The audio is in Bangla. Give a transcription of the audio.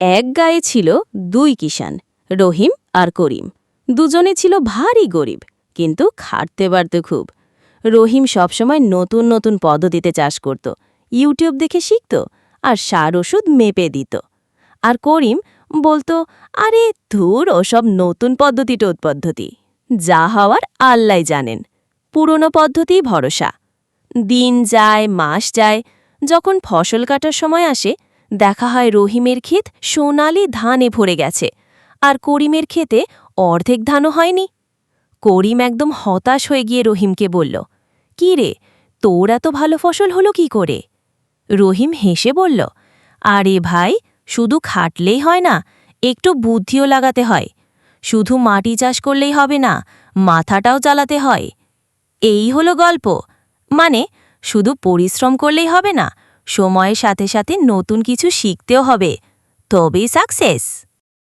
এক গায়ে ছিল দুই কিষান, রহিম আর করিম। দুজনে ছিল ভারী গরিব, কিন্তু খাটতে পারত খুব। রহিম সবসময় নতুন নতুন পদ্ধতিতে চাষ করত, ইউটিউব দেখে শিখত আর সার ওষুধ মেপে দিত। আর করিম বলতো, আরে ধুর, ওসব নতুন পদ্ধতি যা হওয়ার আল্লাহ জানেন, পুরনো পদ্ধতি ভরসা। দিন যায়, মাস যায়, যখন ফসল কাটার সময় আসে, দেখা হয় রহিমের ক্ষেত সোনালি ধানে ভরে গেছে, আর করিমের ক্ষেতে অর্ধেক ধানও হয়নি। করিম একদম হতাশ হয়ে গিয়ে রহিমকে বলল, কি রে, তোর এত ভালো ফসল হলো কি করে? রহিম হেসে বলল, আরে ভাই, শুধু খাটলেই হয় না, একটু বুদ্ধিও লাগাতে হয়। শুধু মাটি চাষ করলেই হবে না, মাথাটাও চালাতে হয়। এই হলো গল্প। মানে, শুধু পরিশ্রম করলেই হবে না, সময়ের সাথে সাথে নতুন কিছু শিখতেও হবে, তবেই সাকসেস।